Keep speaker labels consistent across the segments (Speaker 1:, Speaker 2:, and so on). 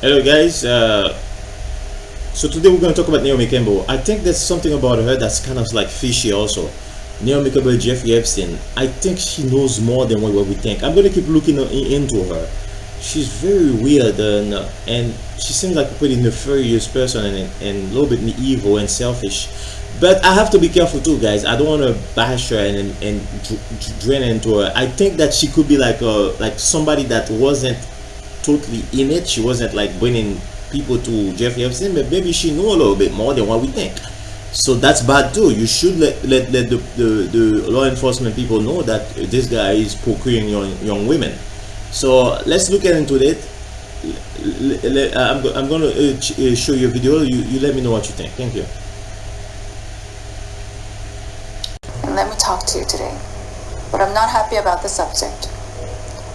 Speaker 1: Hello, guys. So today we're going to talk about Naomi Campbell. I think there's something about her that's kind of like fishy also. Naomi Campbell, Jeffrey Epstein. I think she knows more than what we think. I'm going to keep looking into her. She's very weird and she seems like a pretty nefarious person and a little bit evil and selfish. But I have to be careful too, guys. I don't want to bash her and drain into her. I think that she could be like somebody that wasn't totally in it. She wasn't like bringing people to Jeffrey Epstein, but maybe she knew a little bit more than what we think. So that's bad too. You should let the law enforcement people know that this guy is procuring young women. So let's look into it. I'm going to show you a video. You let me know what you think. Thank you.
Speaker 2: And let me talk to you today. But I'm not happy about the subject.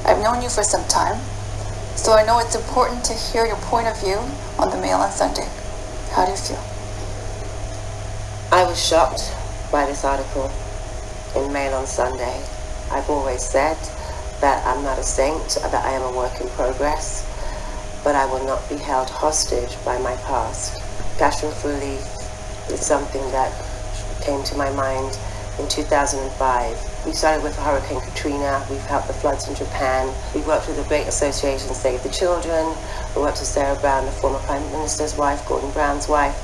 Speaker 2: I've known you for some time, so I know it's important to hear your point of view on the Mail on Sunday. How do you feel?
Speaker 3: I was shocked by this article in Mail on Sunday. I've always said that I'm not a saint, that I am a work in progress, but I will not be held hostage by my past. Fashion Fully is something that came to my mind in 2005. We started with Hurricane Katrina. We've helped the floods in Japan. We worked with a great association, Save the Children. We worked with Sarah Brown, the former Prime Minister's wife, Gordon Brown's wife,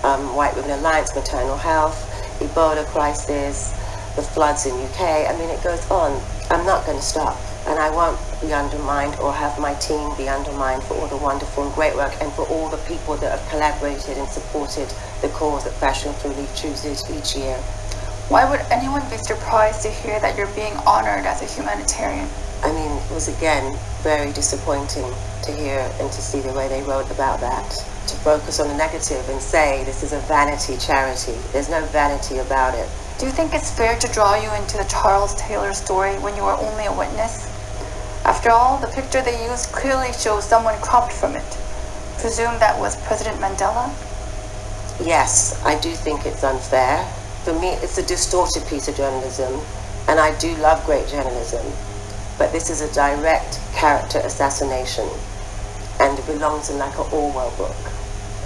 Speaker 3: White Women Alliance, Maternal Health, Ebola crisis, the floods in UK. I mean, it goes on. I'm not going to stop. And I won't be undermined or have my team be undermined for all the wonderful and great work and for all the people that have collaborated and supported the cause that Fashion Fully chooses each year.
Speaker 2: Why would anyone be surprised to hear that you're being honored as a humanitarian?
Speaker 3: I mean, it was again very disappointing to hear and to see the way they wrote about that. To focus on the negative and say this is a vanity charity. There's no vanity about it.
Speaker 2: Do you think it's fair to draw you into the Charles Taylor story when you are only a witness? After all, the picture they used clearly shows someone cropped from it. Presume that was President Mandela?
Speaker 3: Yes, I do think it's unfair. For me, it's a distorted piece of journalism, and I do love great journalism, but this is a direct character assassination, and it belongs in like an Orwell book.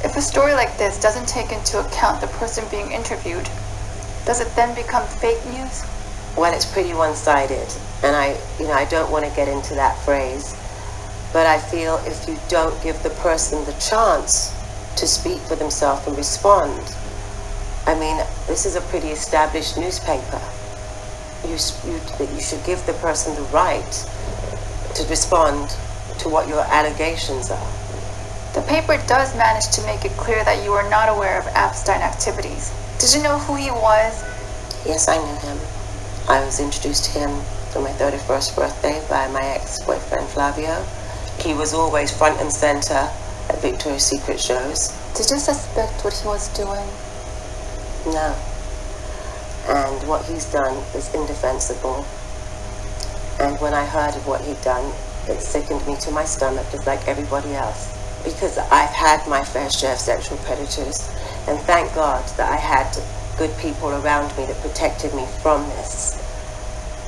Speaker 2: If a story like this doesn't take into account the person being interviewed, does it then become fake news?
Speaker 3: Well, it's pretty one-sided, and I don't want to get into that phrase, but I feel if you don't give the person the chance to speak for themselves and respond. I mean, this is a pretty established newspaper. You should give the person the right to respond to what your allegations are.
Speaker 2: The paper does manage to make it clear that you are not aware of Epstein activities. Did you know who he was?
Speaker 3: Yes, I knew him. I was introduced to him for my 31st birthday by my ex-boyfriend Flavio. He was always front and center at Victoria's Secret shows.
Speaker 2: Did you suspect what he was doing?
Speaker 3: No. And what he's done is indefensible. And when I heard of what he'd done, it sickened me to my stomach just like everybody else. Because I've had my fair share of sexual predators. And thank God that I had good people around me that protected me from this.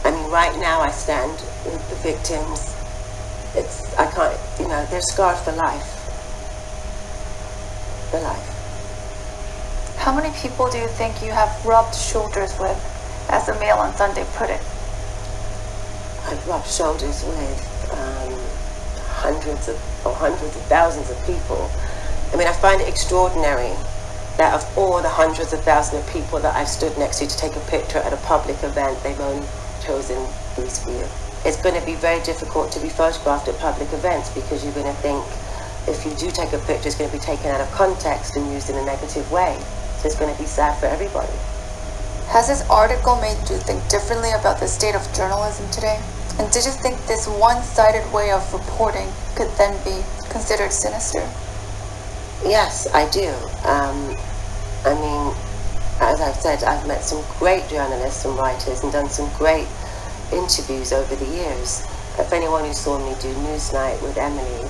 Speaker 3: I mean, right now I stand with the victims. They're scarred for life. For life.
Speaker 2: How many people do you think you have rubbed shoulders with, as the Mail on Sunday put it?
Speaker 3: I've rubbed shoulders with hundreds of thousands of people. I mean, I find it extraordinary that of all the hundreds of thousands of people that I've stood next to take a picture at a public event, they've only chosen these few. It's going to be very difficult to be photographed at public events because you're going to think if you do take a picture, it's going to be taken out of context and used in a negative way. So it's going to be sad for everybody.
Speaker 2: Has this article made you think differently about the state of journalism today? And did you think this one-sided way of reporting could then be considered sinister?
Speaker 3: Yes, I do. I mean, as I've said, I've met some great journalists and writers and done some great interviews over the years. If anyone who saw me do Newsnight with Emily,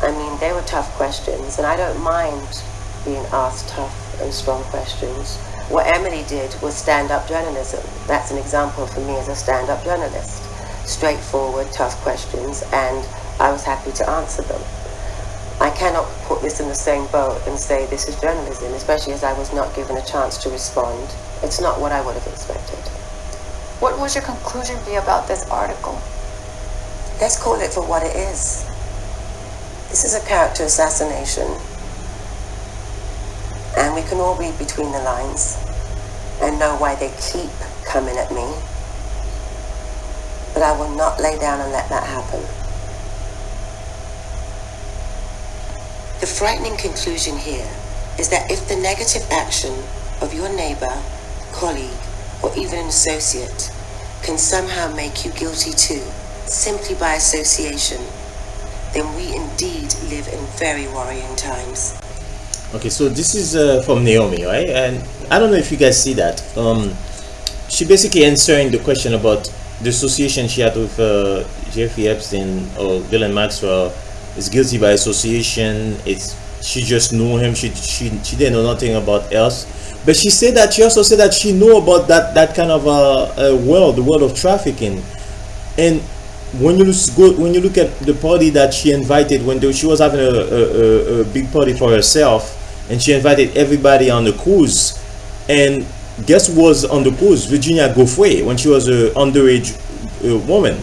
Speaker 3: I mean, they were tough questions, and I don't mind being asked tough and strong questions. What Emily did was stand-up journalism. That's an example for me as a stand-up journalist. Straightforward, tough questions, and I was happy to answer them. I cannot put this in the same boat and say this is journalism, especially as I was not given a chance to respond. It's not what I would have expected.
Speaker 2: What would your conclusion be about this article?
Speaker 3: Let's call it for what it is. This is a character assassination. And we can all read between the lines and know why they keep coming at me. But I will not lay down and let that happen. The frightening conclusion here is that if the negative action of your neighbor, colleague, or even an associate can somehow make you guilty too, simply by association, then we indeed live in very worrying times.
Speaker 1: Okay, so this is from Naomi, right? And I don't know if you guys see that. She basically answering the question about the association she had with Jeffrey Epstein or Ghislaine Maxwell is guilty by association. She just knew him. She didn't know nothing about else. But she said that she also said that she knew about that kind of world, the world of trafficking. And when you look at the party that she invited when she was having a big party for herself, and she invited everybody on the cruise, and guess who was on the cruise? Virginia Giuffre, when she was an underage woman.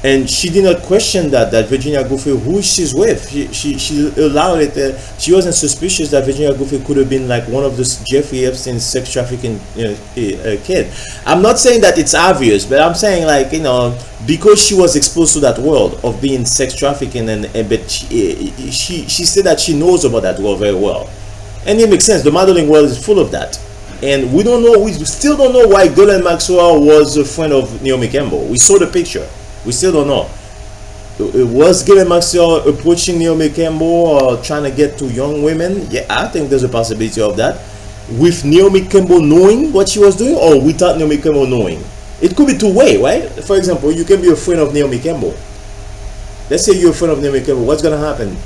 Speaker 1: And she did not question that Virginia Giuffre, who she's with, she allowed it. She wasn't suspicious that Virginia Giuffre could have been like one of the Jeffrey Epstein's sex trafficking kid. I'm not saying that it's obvious, but I'm saying, like, because she was exposed to that world of being sex trafficking, but she said that she knows about that world very well, and it makes sense. The modeling world is full of that. And we still don't know why Ghislaine Maxwell was a friend of Naomi Campbell. We saw the picture. We still don't know. Was Ghislaine Maxwell approaching Naomi Campbell or trying to get to young women? Yeah, I think there's a possibility of that. With Naomi Campbell knowing what she was doing, or without Naomi Campbell knowing? It could be two-way, right? For example, you can be a friend of Naomi Campbell. Let's say you're a friend of Naomi Campbell. What's going to happen?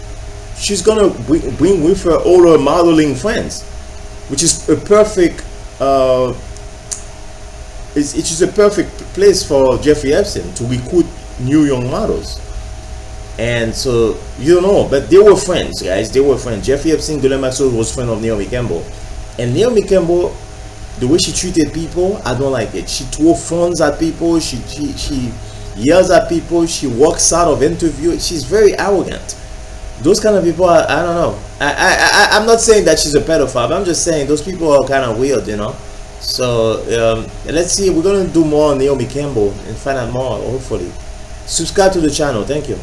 Speaker 1: She's going to bring with her all her modeling friends, which is a perfect... It's just a perfect place for Jeffrey Epstein to recruit new young models. And so, you don't know, but they were friends, guys. They were friends. Jeffrey Epstein, Ghislaine Maxwell was friend of Naomi Campbell. And Naomi Campbell, the way she treated people, I don't like it. She threw phones at people. She yells at people. She walks out of interviews. She's very arrogant. Those kind of people, I don't know. I'm not saying that she's a pedophile, but I'm just saying those people are kind of weird, So let's see. We're gonna do more on Naomi Campbell and find out more, hopefully. Subscribe to the channel. Thank you.